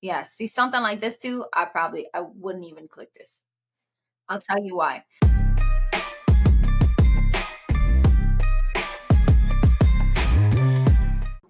Yeah, see something like this too, I wouldn't even click this. I'll tell you why.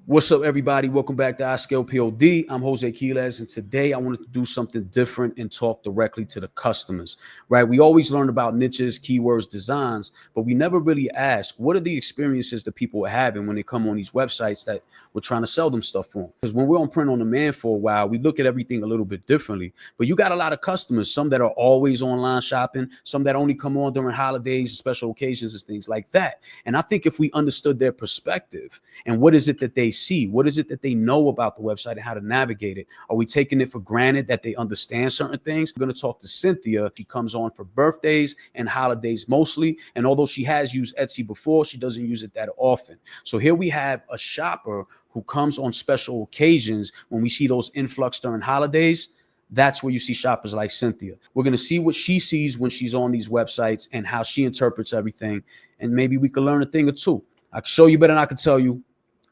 What's up, everybody? Welcome back to iScale POD. I'm Jose Quiles, and today I wanted to do something different and talk directly to the customers, right? We always learn about niches, keywords, designs, but we never really ask, what are the experiences that people are having when they come on these websites that we're trying to sell them stuff from? Because when we're on print on demand for a while, we look at everything a little bit differently. But you got a lot of customers, some that are always online shopping, some that only come on during holidays, special occasions, and things like that. And I think if we understood their perspective and what is it that they see? What is it that they know about the website and how to navigate it? Are we taking it for granted that they understand certain things? We're going to talk to Cynthia. She comes on for birthdays and holidays mostly. And although she has used Etsy before, she doesn't use it that often. So here we have a shopper who comes on special occasions when we see those influx during holidays. That's where you see shoppers like Cynthia. We're going to see what she sees when she's on these websites and how she interprets everything. And maybe we can learn a thing or two. I can show you better than I can tell you.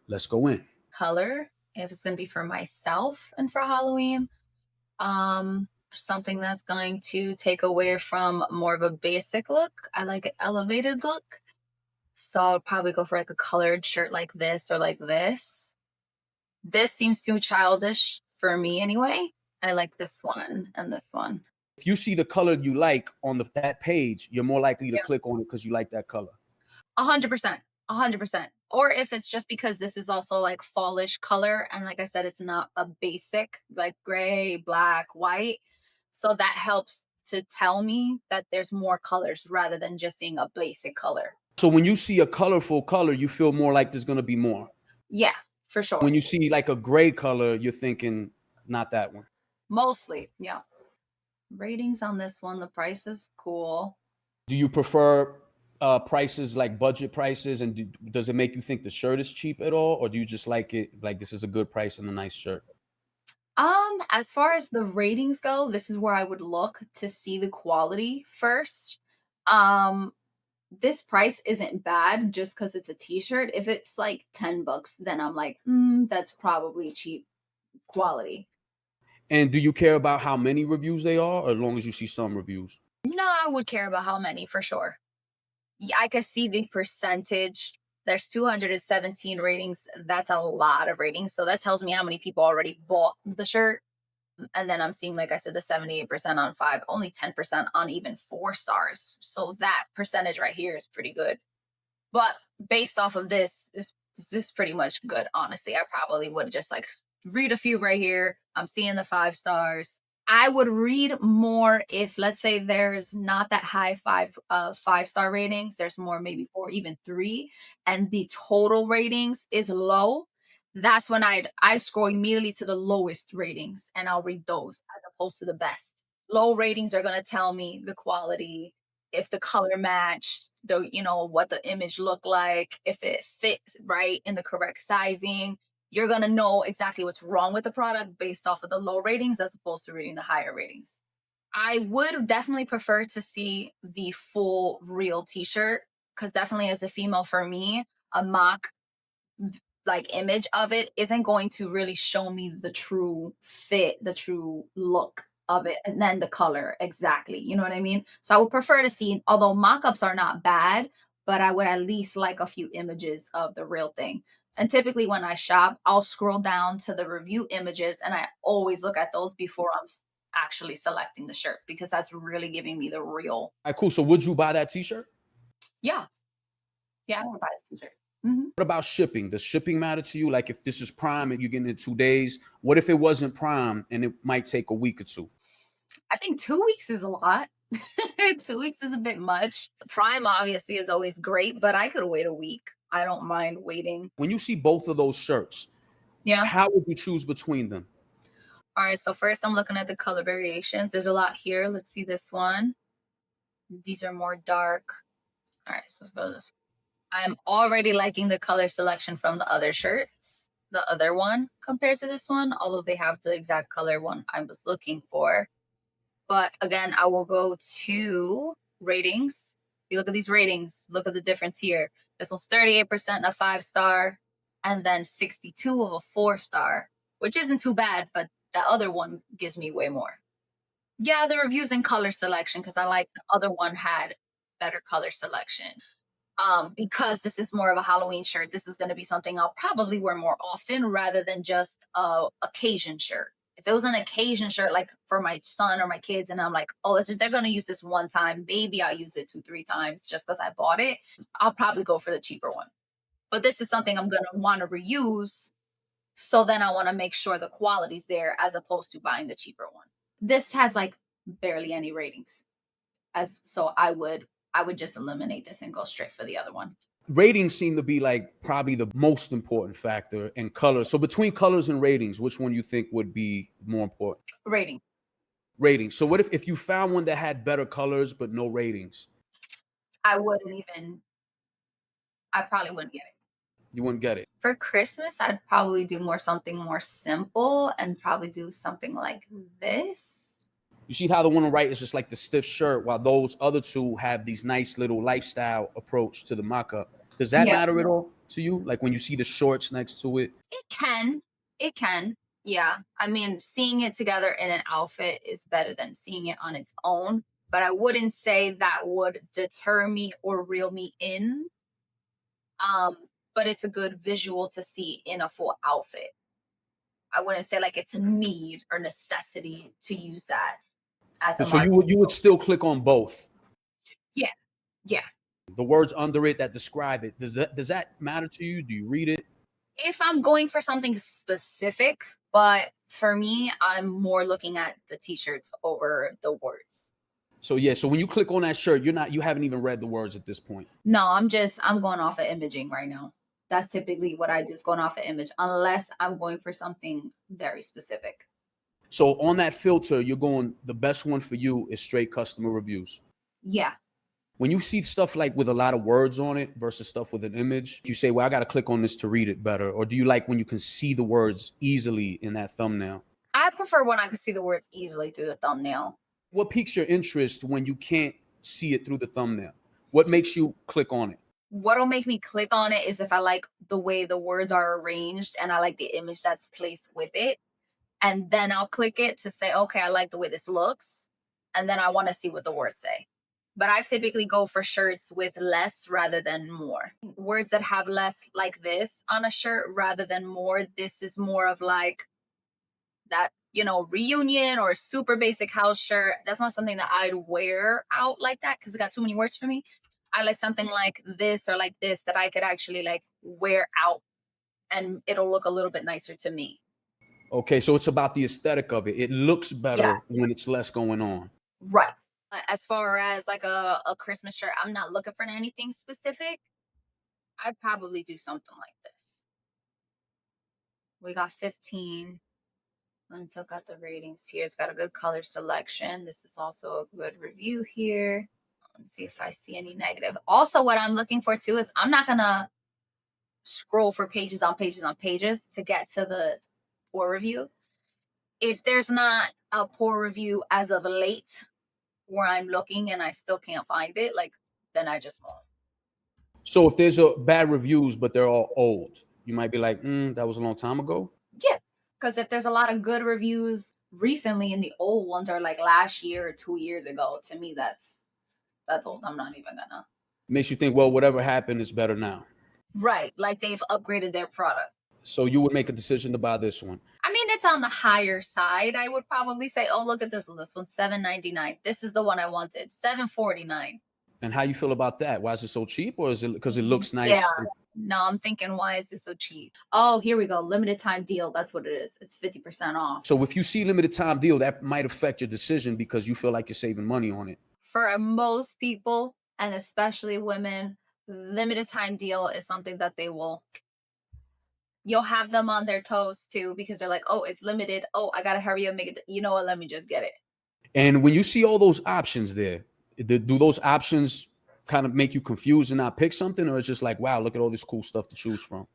Let's go in. Color, if it's going to be for myself and for Halloween, something that's going to take away from more of a basic look. I like an elevated look. So I'll probably go for like a colored shirt like this or like this. This seems too childish for me anyway. I like this one and this one. If you see the color you like on that page, you're more likely to Yeah. click on it because you like that color. 100%. 100%. Or if it's just because this is also like fallish color. And like I said, it's not a basic like gray, black, white. So that helps to tell me that there's more colors rather than just seeing a basic color. So when you see a colorful color, you feel more like there's going to be more. Yeah, for sure. When you see like a gray color, you're thinking, not that one. Mostly. Yeah. Ratings on this one. The price is cool. Do you prefer prices like budget prices? And does it make you think the shirt is cheap at all? Or do you just like it like this is a good price and a nice shirt? As far as the ratings go, this is where I would look to see the quality first. Um, this price isn't bad just because it's a t-shirt. If it's like $10, then I'm like, that's probably cheap quality. And do you care about how many reviews they are, or as long as you see some reviews? No, I would care about how many for sure. Yeah, I could see the percentage. There's 217 ratings. That's a lot of ratings. So that tells me how many people already bought the shirt. And then I'm seeing, like I said, the 78% on 5, only 10% on even 4 stars. So that percentage right here is pretty good. But based off of this is pretty much good. Honestly, I probably would just like read a few right here. I'm seeing the 5 stars. I would read more if, let's say, there's not that high 5-star ratings. There's more, maybe 4, even 3, and the total ratings is low. That's when I'd scroll immediately to the lowest ratings and I'll read those as opposed to the best. Low ratings are gonna tell me the quality, if the color matched, what the image looked like, if it fits right in the correct sizing. You're gonna know exactly what's wrong with the product based off of the low ratings as opposed to reading the higher ratings. I would definitely prefer to see the full real t-shirt because definitely as a female for me, a mock like image of it isn't going to really show me the true fit, the true look of it, and then the color exactly. You know what I mean? So I would prefer to see, although mock-ups are not bad, but I would at least like a few images of the real thing. And typically when I shop, I'll scroll down to the review images and I always look at those before I'm actually selecting the shirt because that's really giving me the real. All right, cool. So would you buy that t-shirt? Yeah. Yeah, I would buy this t-shirt. Hmm. What about shipping? Does shipping matter to you? Like if this is Prime and you're getting it in 2 days, what if it wasn't Prime and it might take a week or two? I think 2 weeks is a lot. 2 weeks is a bit much. Prime obviously is always great, but I could wait a week. I don't mind waiting. When you see both of those shirts, Yeah. how would you choose between them? All right. So first I'm looking at the color variations. There's a lot here. Let's see this one. These are more dark. All right. So let's go to this. I'm already liking the color selection from the other shirts, the other one compared to this one, although they have the exact color one I was looking for. But again, I will go to ratings. You look at these ratings, look at the difference here. This one's 38% a 5-star and then 62 of a 4-star, which isn't too bad, but The other one gives me way more. Yeah, the reviews and color selection, because I like the other one had better color selection. Because this is more of a Halloween shirt, this is going to be something I'll probably wear more often rather than just a occasion shirt. If it was an occasion shirt, like for my son or my kids, and I'm like, oh, it's just they're going to use this one time, maybe I'll use it two, three times just because I bought it. I'll probably go for the cheaper one. But this is something I'm going to want to reuse. So then I want to make sure the quality's there as opposed to buying the cheaper one. This has like barely any ratings. As so I would just eliminate this and go straight for the other one. Ratings seem to be like probably the most important factor, and colors. So between colors and ratings, which one you think would be more important? Rating. Ratings. So what if you found one that had better colors but no ratings? I wouldn't even I probably wouldn't get it. You wouldn't get it. For Christmas, I'd probably do something more simple and probably do something like this. You see how the one on the right is just like the stiff shirt, while those other two have these nice little lifestyle approach to the mock-up. Does that Yeah. matter at all to you? Like when you see the shorts next to it? It can. It can. Yeah. I mean, seeing it together in an outfit is better than seeing it on its own, but I wouldn't say that would deter me or reel me in. Um, but it's a good visual to see in a full outfit. I wouldn't say like it's a need or necessity to use that as a And so mark. you would still click on both. Yeah. Yeah. The words under it that describe it. Does that matter to you? Do you read it? If I'm going for something specific, but for me, I'm more looking at the t-shirts over the words. So yeah, so when you click on that shirt, you haven't even read the words at this point. No, I'm going off of imaging right now. That's typically what I do is going off of image, unless I'm going for something very specific. So on that filter, you're going the best one for you is straight customer reviews. Yeah. When you see stuff like with a lot of words on it versus stuff with an image, you say, well, I got to click on this to read it better. Or do you like when you can see the words easily in that thumbnail? I prefer when I can see the words easily through the thumbnail. What piques your interest when you can't see it through the thumbnail? What makes you click on it? What'll make me click on it is if I like the way the words are arranged and I like the image that's placed with it. And then I'll click it to say, okay, I like the way this looks. And then I want to see what the words say. But I typically go for shirts with less rather than more. Words that have less like this on a shirt rather than more. This is more of like that, reunion or super basic house shirt. That's not something that I'd wear out like that because it got too many words for me. I like something like this or like this that I could actually like wear out and it'll look a little bit nicer to me. Okay, so it's about the aesthetic of it. It looks better Yes. when it's less going on. Right. As far as like a Christmas shirt, I'm not looking for anything specific. I'd probably do something like this. We got 15. Until got the ratings here. It's got a good color selection. This is also a good review here. Let's see if I see any negative. Also, what I'm looking for too is I'm not gonna scroll for pages on pages on pages to get to the poor review. If there's not a poor review as of late where I'm looking and I still can't find it, like then I just won't. So if there's a bad reviews, but they're all old, you might be like, that was a long time ago. Yeah, because if there's a lot of good reviews recently and the old ones are like last year or 2 years ago, to me that's old. I'm not even gonna. Makes you think, well, whatever happened is better now. Right, like they've upgraded their product. So you would make a decision to buy this one. I mean, it's on the higher side. I would probably say, oh, look at this one. This one's $7.99. This is the one I wanted. $7.49. And how you feel about that? Why is it so cheap, or is it because it looks Yeah. nice? No, I'm thinking, why is this so cheap? Oh, here we go. Limited time deal. That's what it is. It's 50% off. So if you see limited time deal, that might affect your decision because you feel like you're saving money on it. For most people, and especially women, limited time deal is something that you'll have them on their toes too because they're like, oh, it's limited. Oh, I gotta hurry up, make it. You know what? Let me just get it. And when you see all those options there, do those options kind of make you confused and not pick something, or it's just like, wow, look at all this cool stuff to choose from?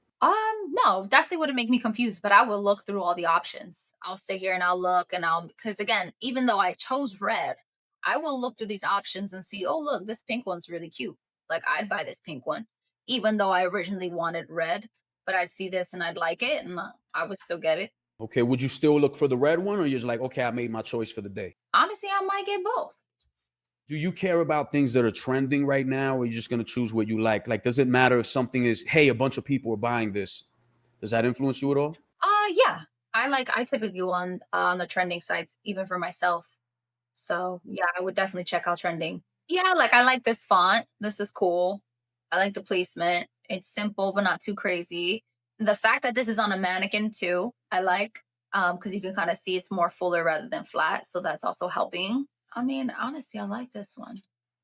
No, definitely wouldn't make me confused, but I will look through all the options. I'll sit here and I'll look and because again, even though I chose red, I will look through these options and see, oh, look, this pink one's really cute. Like I'd buy this pink one, even though I originally wanted red, but I'd see this and I'd like it and I would still get it. Okay, would you still look for the red one, or you're just like, okay, I made my choice for the day? Honestly, I might get both. Do you care about things that are trending right now, or are you just gonna choose what you like? Like, does it matter if something is, hey, a bunch of people are buying this? Does that influence you at all? Yeah. I typically go on the trending sites even for myself. So, yeah, I would definitely check out trending. Yeah, like I like this font. This is cool. I like the placement. It's simple but not too crazy. The fact that this is on a mannequin too, I like because you can kind of see it's more fuller rather than flat, so that's also helping. I mean, honestly, I like this one.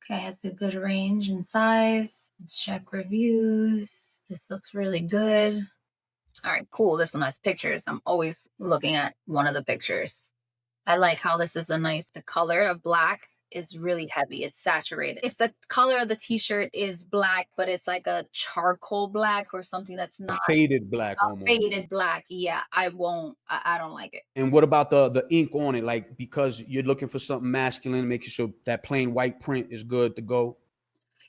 Okay, it has a good range and size. Let's check reviews. This looks really good. All right, cool. This one has pictures. I'm always looking at one of the pictures. I like how this is the color of black is really heavy. It's saturated. If the color of the t-shirt is black, but it's like a charcoal black or something that's A not faded black a almost. faded black, yeah, I don't like it. And what about the ink on it? Like, because you're looking for something masculine, making sure that plain white print is good to go.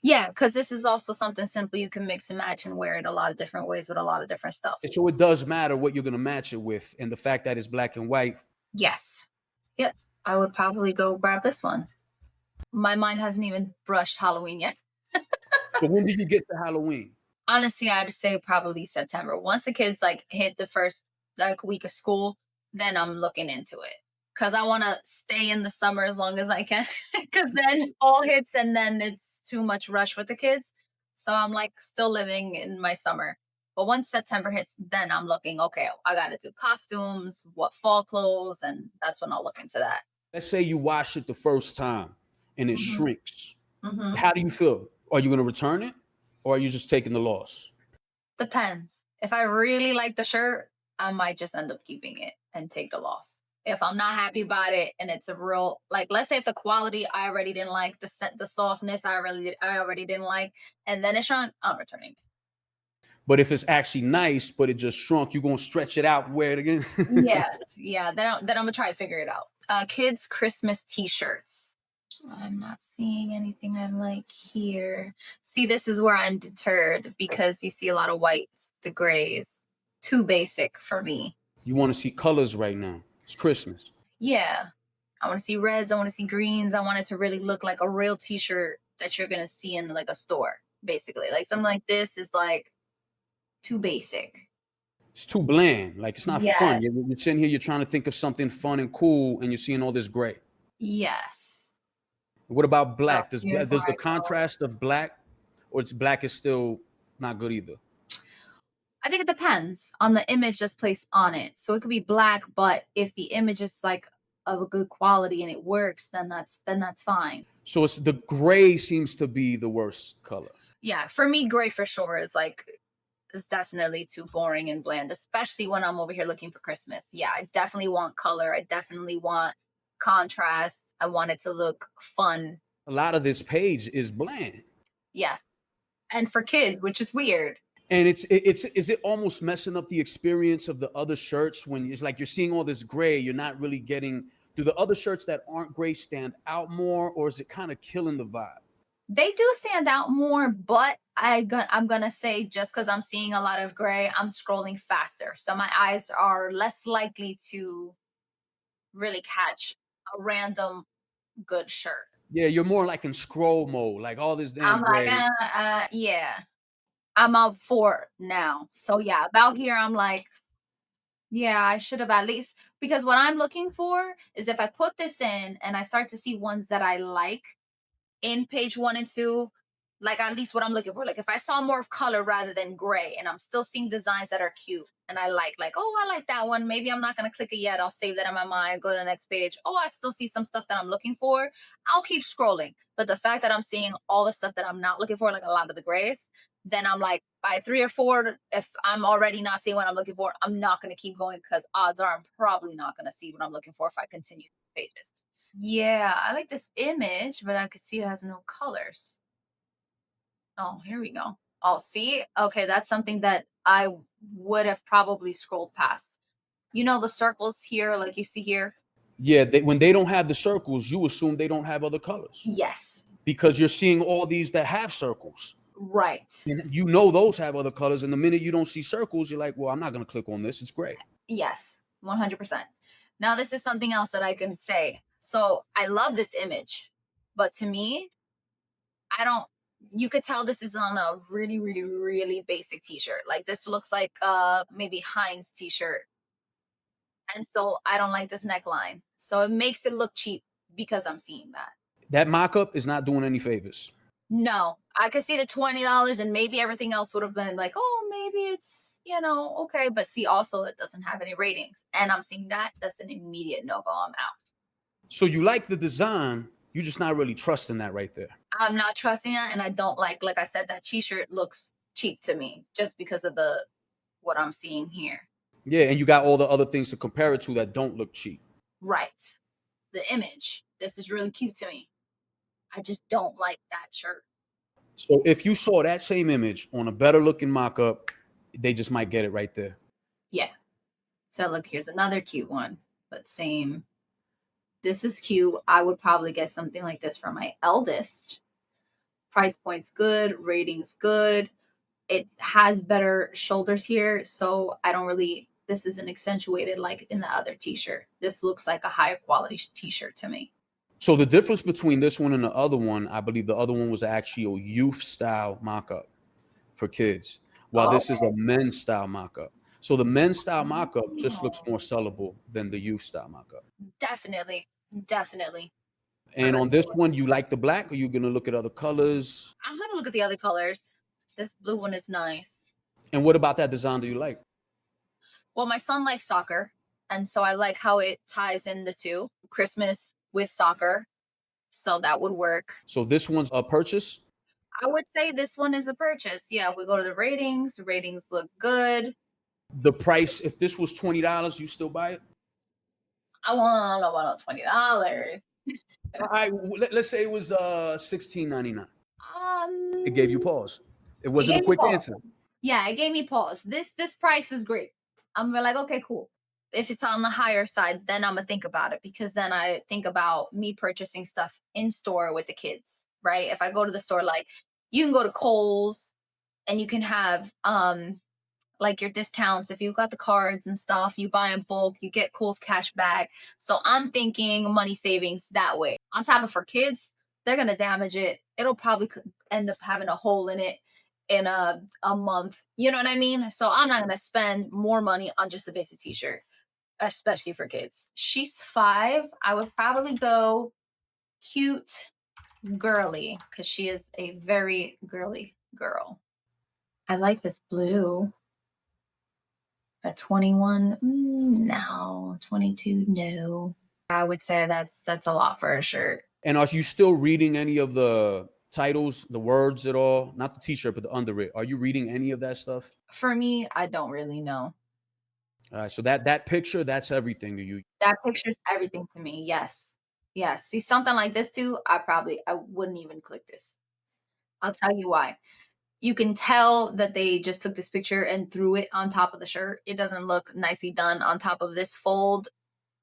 Yeah, because this is also something simple you can mix and match and wear it a lot of different ways with a lot of different stuff. And so it does matter what you're gonna match it with, and the fact that it's black and white. Yes. Yep. I would probably go grab this one. My mind hasn't even brushed Halloween yet. So when did you get to Halloween? Honestly, I'd say probably September. Once the kids like hit the first like week of school, then I'm looking into it. Cause I want to stay in the summer as long as I can. Cause then fall hits and then it's too much rush with the kids. So I'm like still living in my summer. But once September hits, then I'm looking, okay, I got to do costumes, what fall clothes, and that's when I'll look into that. Let's say you wash it the first time and it Hmm. shrinks. Hmm. How do you feel? Are you gonna return it, or are you just taking the loss? Depends. If I really like the shirt, I might just end up keeping it and take the loss. If I'm not happy about it and it's a real like let's say if the quality I already didn't like, the softness I already didn't like, and then it shrunk, I'm returning. But if it's actually nice, but it just shrunk, you're gonna stretch it out, wear it again. Yeah. Yeah. Then I'm gonna try to figure it out. Kids Christmas t-shirts. I'm not seeing anything I like here. See, this is where I'm deterred because you see a lot of whites, the grays. Too basic for me. You want to see colors right now. It's Christmas. Yeah. I want to see reds. I want to see greens. I want it to really look like a real t-shirt that you're going to see in like a store, basically. Like something like this is like too basic. It's too bland. Like, it's not fun. Yes. You're sitting here, you're trying to think of something fun and cool, and you're seeing all this gray. Yes. What about So black? here's where Does the I go. contrast of black, or it's black is still not good either? I think it depends on the image that's placed on it. So it could be black, but if the image is like of a good quality and it works, then that's fine. So it's the gray seems to be the worst color. Yeah, for me, gray for sure is definitely too boring and bland, especially when I'm over here looking for Christmas. Yeah, I definitely want color. I definitely want contrast. I want it to look fun. A lot of this page is bland. Yes. And for kids, which is weird. And it's is it almost messing up the experience of the other shirts when it's like you're seeing all this gray, you're not really getting, do the other shirts that aren't gray stand out more, or is it kind of killing the vibe? They do stand out more, but I'm gonna say just because I'm seeing a lot of gray, I'm scrolling faster, so my eyes are less likely to really catch a random good shirt. Yeah, you're more like in scroll mode, like all this I'm damn like, gray. yeah, I'm up for it now. So yeah, about here, I'm like, yeah, I should have at least because what I'm looking for is if I put this in and I start to see ones that I like in page one and two, like at least what I'm looking for. Like if I saw more of color rather than gray, and I'm still seeing designs that are cute and I like, oh, I like that one. Maybe I'm not gonna click it yet. I'll save that in my mind, go to the next page. Oh, I still see some stuff that I'm looking for. I'll keep scrolling. But the fact that I'm seeing all the stuff that I'm not looking for, like a lot of the grays, then I'm like by three or four, if I'm already not seeing what I'm looking for, I'm not gonna keep going because odds are I'm probably not gonna see what I'm looking for if I continue pages. Yeah, I like this image, but I could see it has no colors. Oh, here we go. Oh, see? Okay, that's something that I would have probably scrolled past. You know the circles here, like you see here? Yeah, when they don't have the circles, you assume they don't have other colors Yes. because you're seeing all these that have circles. Right. And you know those have other colors. And the minute you don't see circles, you're like, well, I'm not going to click on this. It's gray. Yes. 100%. Now, this is something else that I can say. So I love this image, but to me, I don't, you could tell this is on a really, really, really basic t-shirt. Like this looks like maybe Heinz t-shirt. And so I don't like this neckline. So it makes it look cheap because I'm seeing that. That mock-up is not doing any favors. No, I could see the $20 and maybe everything else would have been like, oh, maybe it's, okay. But see, also, it doesn't have any ratings. And I'm seeing that. That's an immediate no go. I'm out. So you like the design, you're just not really trusting that right there. I'm not trusting it. And I don't like I said, that t shirt looks cheap to me just because of what I'm seeing here. Yeah, and you got all the other things to compare it to that don't look cheap. Right. The image. This is really cute to me. I just don't like that shirt. So if you saw that same image on a better looking mock-up, they just might get it right there. Yeah. So look, here's another cute one, but same. This is cute. I would probably get something like this for my eldest. Price point's good, ratings good. It has better shoulders here, so I don't really, this isn't accentuated like in the other t-shirt. This looks like a higher quality t-shirt to me. So the difference between this one and the other one, I believe the other one was actually a youth style mock-up for kids, while Oh, this is a men's style mock-up. So the men's style mock-up just looks more sellable than the youth style mock-up. definitely, definitely. And on this one, you like the black, or you gonna look at other colors? I'm gonna look at the other colors. This blue one is nice. And what about that design do you like? Well, my son likes soccer, and so I like how it ties in the two, Christmas with soccer. So that would work. So this one's a purchase. I would say this one is a purchase. Yeah, we go to the ratings. Ratings look good. The price, if this was $20, you still buy it? I want $20. All right, let's say it was 16.99. It gave you Um, pause. It it wasn't a gave me quick pause. answer. Yeah, it gave me pause. This price is great. I'm like, okay, cool. If it's on the higher side, then I'm gonna think about it, because then I think about me purchasing stuff in store with the kids, right? If I go to the store, like you can go to Kohl's and you can have like your discounts. If you got the cards and stuff, you buy in bulk, you get Kohl's cash back. So I'm thinking money savings that way. On top of for kids, they're gonna damage it. It'll probably end up having a hole in it in a month. You know what I mean? So I'm not gonna spend more money on just a basic t-shirt, especially for kids. She's 5. I would probably go cute girly because she is a very girly girl. I like this blue. At 21, no. 22, no. I would say that's a lot for a shirt. And are you still reading any of the titles, the words at all? Not the t-shirt, but the under it. Are you reading any of that stuff? For me, I don't really know. All right, so that picture, that's everything to you. That picture's everything to me. Yes. Yes. See something like this too, I wouldn't even click this. I'll tell you why. You can tell that they just took this picture and threw it on top of the shirt. It doesn't look nicely done on top of this fold.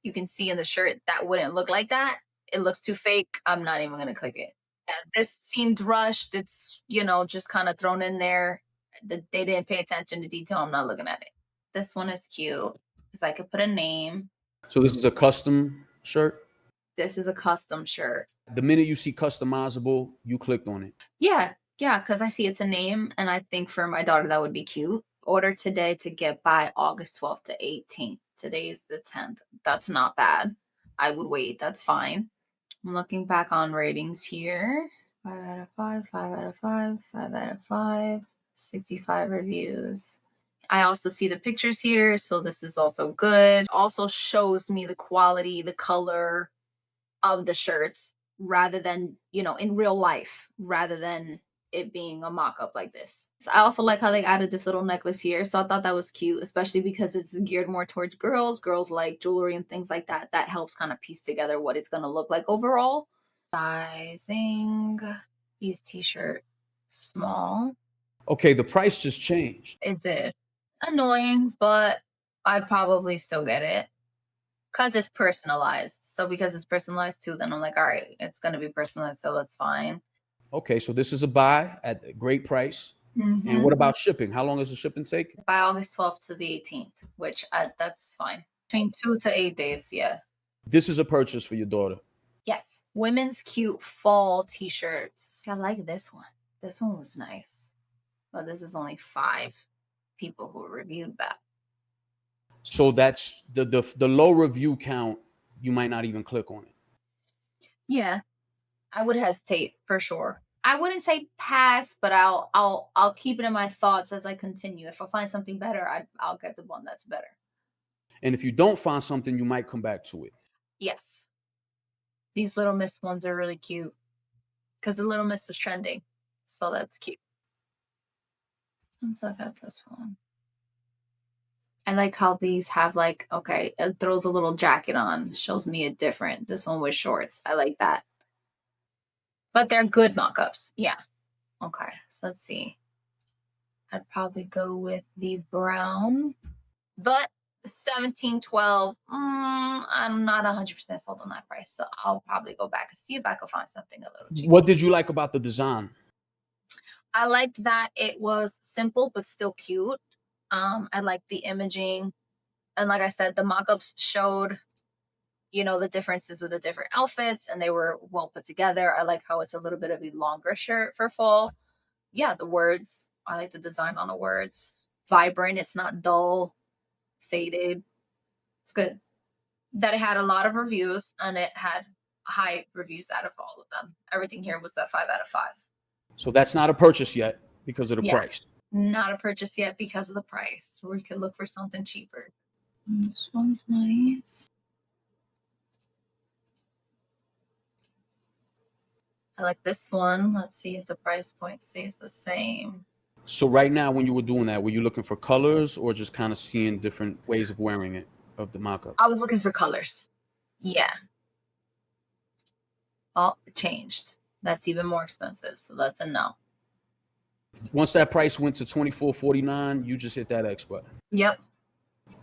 You can see in the shirt that wouldn't look like that. It looks too fake. I'm not even gonna click it. Yeah, this seemed rushed. It's just kind of thrown in there. They didn't pay attention to detail. I'm not looking at it. This one is cute because I could put a name. So this is a custom shirt. This is a custom shirt. The minute you see customizable, you clicked on it. Yeah, yeah, because I see it's a name, and I think for my daughter that would be cute. Order today to get by August 12th to 18th. Today is the 10th. That's not bad. I would wait. That's fine. I'm looking back on ratings here. 5 out of 5, 5 out of 5, 5 out of 5, 65 reviews. I also see the pictures here, so this is also good. Also shows me the quality, the color of the shirts rather than, in real life, rather than it being a mock-up like this. So I also like how they added this little necklace here. So I thought that was cute, especially because it's geared more towards girls. Girls like jewelry and things like that. That helps kind of piece together what it's going to look like overall. Sizing, youth t-shirt, small. Okay, the price just changed. It did. Annoying, but I'd probably still get it because it's personalized. So because it's personalized too, then I'm like, all right, it's going to be personalized, so that's fine. Okay, so this is a buy at a great price. And what about shipping? How long does the shipping take? By August 12th to the 18th, which that's fine. Between 2 to 8 days, yeah. This is a purchase for your daughter. Yes. Women's cute fall t-shirts. I like this one. This one was nice. But this is only 5 people who reviewed that. So that's the low review count. You might not even click on it. Yeah. I would hesitate for sure. I wouldn't say pass, but I'll keep it in my thoughts as I continue. If I find something better, I'll get the one that's better. And if you don't find something, you might come back to it. Yes. These Little Miss ones are really cute because the Little Miss was trending. So that's cute. Let's look at this one. I like how these have like, okay, it throws a little jacket on, shows me a different. This one with shorts. I like that. But they're good mock-ups. Yeah. Okay. So let's see. I'd probably go with the brown. But 1712, I'm not 100% sold on that price. So I'll probably go back and see if I can find something a little cheaper. What did you like about the design? I liked that it was simple but still cute. I liked the imaging. And like I said, the mock-ups showed, the differences with the different outfits and they were well put together. I like how it's a little bit of a longer shirt for fall. Yeah, the words. I like the design on the words. Vibrant, it's not dull, faded. It's good. That it had a lot of reviews and it had high reviews out of all of them. Everything here was that 5 out of 5. So that's not a purchase yet because of the Yeah. price. Not a purchase yet because of the price. We could look for something cheaper. This one's nice. I like this one. Let's see if the price point stays the same. So right now, when you were doing that, were you looking for colors or just kind of seeing different ways of wearing it, of the mock-up? I was looking for colors. Yeah. Oh, it changed. That's even more expensive. So that's a no. Once that price went to $24.49, you just hit that X button. Yep.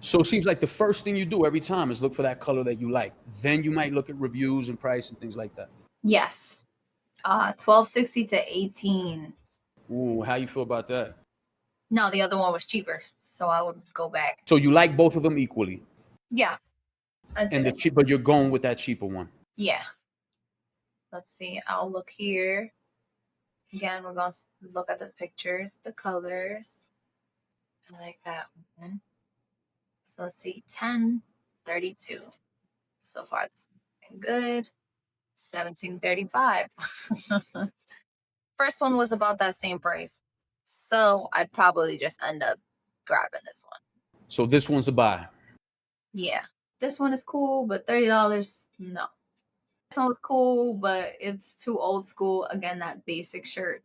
So it seems like the first thing you do every time is look for that color that you like. Then you might look at reviews and price and things like that. Yes. 1260 to 18. Ooh, how you feel about that? No, the other one was cheaper. So I would go back. So you like both of them equally? Yeah. And but you're going with that cheaper one. Yeah. Let's see. I'll look here. Again, we're going to look at the pictures, the colors. I like that one. So let's see. 1032. So far, this has been good. 1735. First one was about that same price. So I'd probably just end up grabbing this one. So this one's a buy. Yeah. This one is cool, but $30, no. This one was cool, but it's too old school. Again, that basic shirt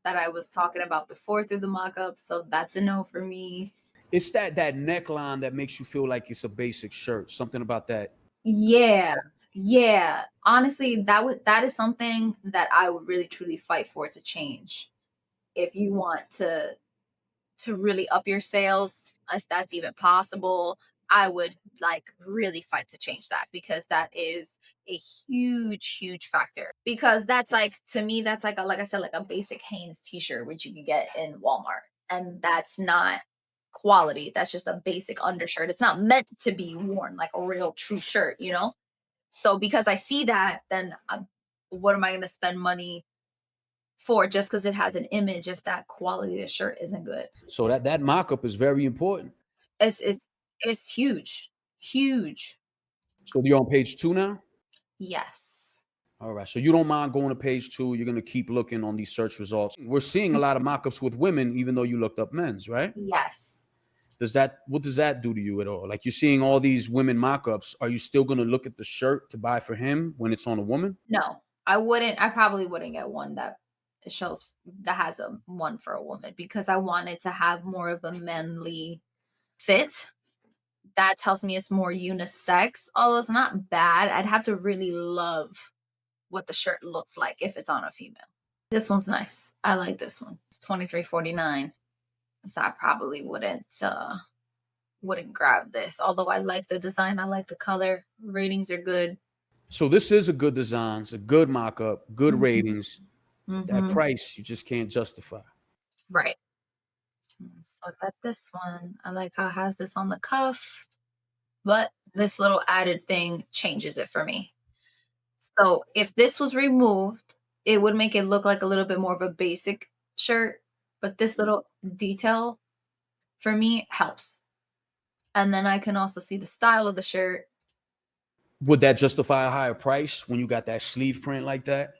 that I was talking about before through the mock-up. So that's a no for me. It's that neckline that makes you feel like it's a basic shirt. Something about that. Yeah. Yeah. Honestly, that is something that I would really truly fight for to change. If you want to really up your sales, if that's even possible, I would like really fight to change that because that is a huge factor. Because that's like, to me, that's like like I said, like a basic Hanes t-shirt which you can get in Walmart, and that's not quality. That's just a basic undershirt. It's not meant to be worn like a real true shirt. So because I see that, then what am I going to spend money for just because it has an image if that quality of the shirt isn't good? So that mock-up is very important. It's huge. So you're on page 2 now? Yes. All right. So you don't mind going to page 2. You're going to keep looking on these search results. We're seeing a lot of mock-ups with women, even though you looked up men's, right? Yes. What does that do to you at all? Like, you're seeing all these women mock-ups. Are you still going to look at the shirt to buy for him when it's on a woman? No, I wouldn't. I probably wouldn't get one that has a one for a woman because I wanted to have more of a manly fit. That tells me it's more unisex, although it's not bad. I'd have to really love what the shirt looks like if it's on a female. This one's nice. I like this one. It's $23.49. So I probably wouldn't grab this. Although I like the design, I like the color. Ratings are good. So this is a good design. It's a good mock-up, good ratings. That Mm-hmm. price you just can't justify. Right. Let's look at this one. I like how it has this on the cuff. but this little added thing changes it for me. So if this was removed, it would make it look like a little bit more of a basic shirt, but this little detail for me helps. And then I can also see the style of the shirt. Would that justify a higher price when you got that sleeve print like that?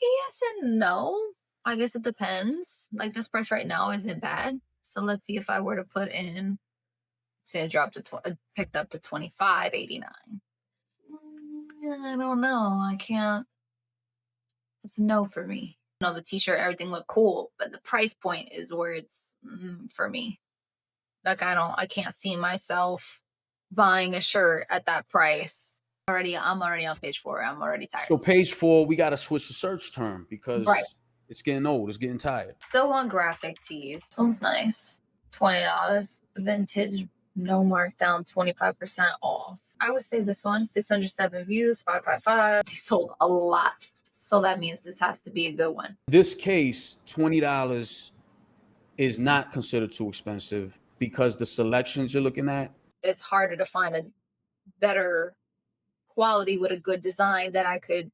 Yes and no. I guess it depends. Like this price right now isn't bad. So let's see if I were to put in, say it dropped to picked up to 25.89. I don't know. I can't. It's a no for me. No, the t-shirt, everything looked cool, but the price point is where it's for me. Like I can't see myself buying a shirt at that price. I'm already on page 4. I'm already tired. So page 4, we got to switch the search term Right. because it's getting old. It's getting tired. Still want graphic tees. This one's nice. $20. Vintage, no markdown, 25% off. I would say this one, 607 views, 555. They sold a lot. So that means this has to be a good one. This case, $20 is not considered too expensive because the selections you're looking at. It's harder to find a better quality with a good design that I could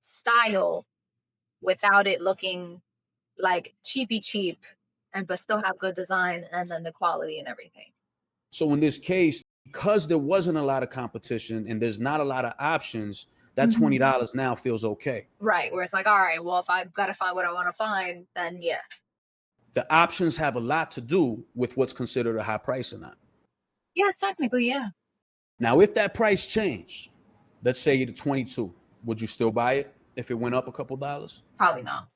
style without it looking like cheapy cheap and but still have good design and then the quality and everything. So in this case, because there wasn't a lot of competition and there's not a lot of options, that $20 now feels okay. Right. Where it's like, all right, well, if I've got to find what I want to find, then yeah. The options have a lot to do with what's considered a high price or not. Yeah, technically, yeah. Now, if that price changed, let's say to 22, would you still buy it if it went up a couple dollars? Probably not.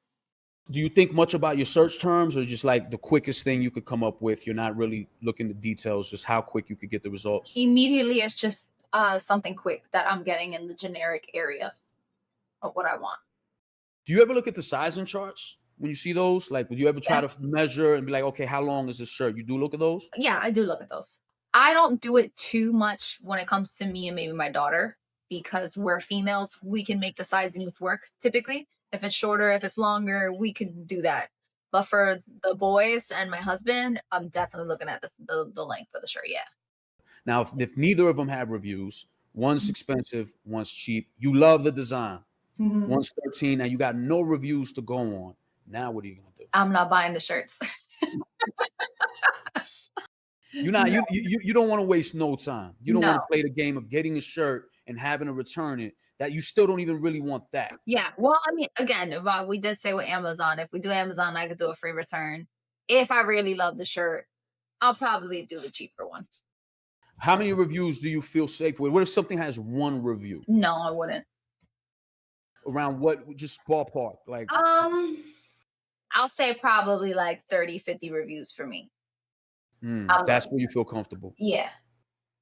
Do you think much about your search terms or just like the quickest thing you could come up with? You're not really looking at details, just how quick you could get the results? Immediately, it's just something quick that I'm getting in the generic area of what I want. Do you ever look at the sizing charts when you see those? Like, would you ever try Yeah. to measure and be like, okay, how long is this shirt? You do look at those? Yeah, I do look at those. I don't do it too much when it comes to me and maybe my daughter because we're females. We can make the sizings work typically. If it's shorter, if it's longer, we can do that. But for the boys and my husband, I'm definitely looking at the length of the shirt. Yeah. Now, if neither of them have reviews, one's expensive, one's cheap, you love the design, one's 13, and you got no reviews to go on. Now, what are you going to do? I'm not buying the shirts. You're not, you don't want to waste no time. You don't want No. to play the game of getting a shirt and having to return it that you still don't even really want that. Yeah. Well, I mean, again, we did say with Amazon, if we do Amazon, I could do a free return. If I really love the shirt, I'll probably do the cheaper one. How many reviews do you feel safe with? What if something has one review? No, I wouldn't. Around what? Just ballpark. Like, I'll say probably like 30, 50 reviews for me. that's where you feel comfortable. Yeah.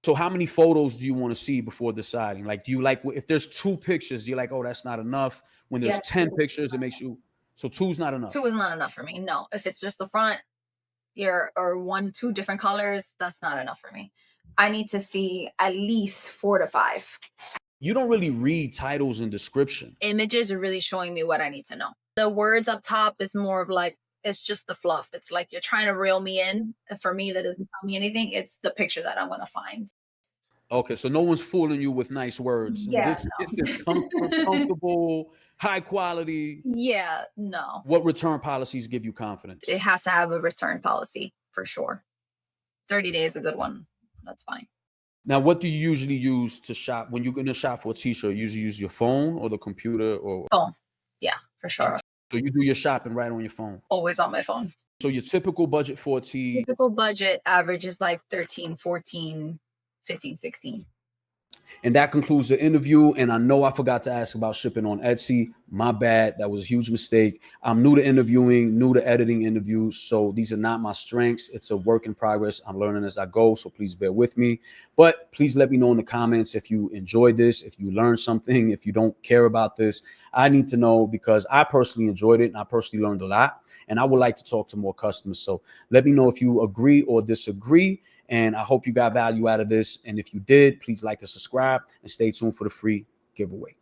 So how many photos do you want to see before deciding? Like, do you like, if there's 2 pictures, you're like, oh, that's not enough. When there's 10 pictures, it makes you, so 2's not enough. 2 is not enough for me. No. If it's just the front, or 2 different colors, that's not enough for me. I need to see at least 4 to 5. You don't really read titles and description. Images are really showing me what I need to know. The words up top is more of like, it's just the fluff. It's like you're trying to reel me in. And for me, that doesn't tell me anything. It's the picture that I'm going to find. Okay, so no one's fooling you with nice words. Yeah, This comfortable, high quality. Yeah, no. What return policies give you confidence? It has to have a return policy for sure. 30 days is a good one. That's fine. Now, what do you usually use to shop when you're going to shop for a t-shirt? You usually use your phone or the computer or Phone. Yeah, for sure. So you do your shopping right on your phone. Always on my phone. So your typical budget for a tee. Typical budget average is like 13, 14, 15, 16. And that concludes the interview. And I know I forgot to ask about shipping on Etsy. My bad. That was a huge mistake. I'm new to interviewing, new to editing interviews. So these are not my strengths. It's a work in progress. I'm learning as I go. So please bear with me. But please let me know in the comments if you enjoyed this, if you learned something, if you don't care about this. I need to know because I personally enjoyed it and I personally learned a lot. And I would like to talk to more customers. So let me know if you agree or disagree. And I hope you got value out of this. And if you did, please like and subscribe and stay tuned for the free giveaway.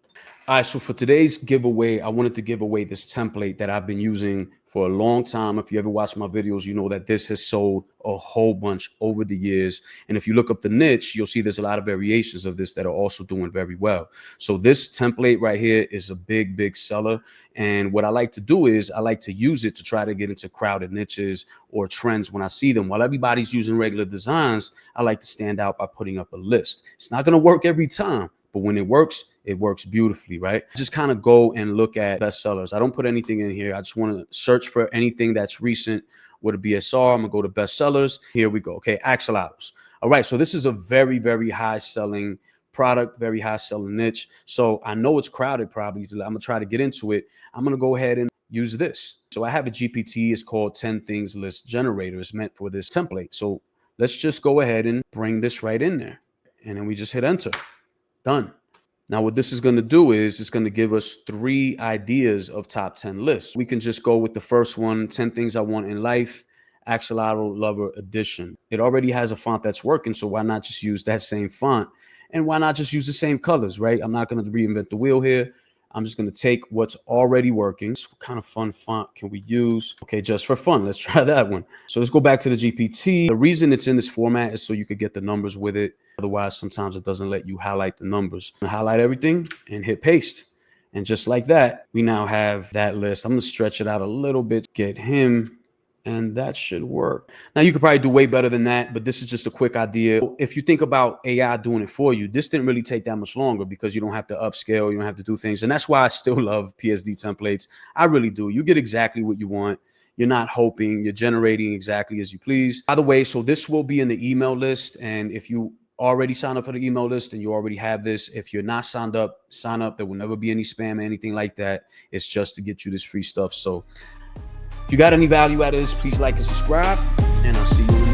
All right, so for today's giveaway, I wanted to give away this template that I've been using for a long time. If you ever watch my videos, you know that this has sold a whole bunch over the years. And if you look up the niche, you'll see there's a lot of variations of this that are also doing very well. So this template right here is a big, big seller. And what I like to do is I like to use it to try to get into crowded niches or trends when I see them. While everybody's using regular designs, I like to stand out by putting up a list. It's not going to work every time, but when it works beautifully, right? Just kind of go and look at bestsellers. I don't put anything in here. I just want to search for anything that's recent with a BSR. I'm gonna go to bestsellers. Here we go. Okay, axolotls. All right, so this is a very, very high selling product, very high selling niche. So I know it's crowded probably. I'm gonna try to get into it. I'm gonna go ahead and use this. So I have a GPT. It's called 10 Things List Generator. It's meant for this template. So let's just go ahead and bring this right in there. And then we just hit enter. Done. Now, what this is going to do is it's going to give us 3 ideas of top 10 lists. We can just go with the first one, 10 Things I Want in Life, Axolotl Lover Edition. It already has a font that's working, so why not just use that same font? And why not just use the same colors, right? I'm not going to reinvent the wheel here. I'm just going to take what's already working. So what kind of fun font can we use? Okay, just for fun, let's try that one. So let's go back to the GPT. The reason it's in this format is so you could get the numbers with it. Otherwise, sometimes it doesn't let you highlight the numbers. Highlight everything and hit paste. And just like that, we now have that list. I'm going to stretch it out a little bit, get him, and that should work. Now, you could probably do way better than that, but this is just a quick idea. If you think about AI doing it for you, this didn't really take that much longer because you don't have to upscale, you don't have to do things. And that's why I still love PSD templates. I really do. You get exactly what you want. You're not hoping, you're generating exactly as you please. By the way, so this will be in the email list. And if you already signed up for the email list and you already have this, if you're not signed up, sign up. There will never be any spam or anything like that. It's just to get you this free stuff. So if you got any value out of this, please like and subscribe, and I'll see you in the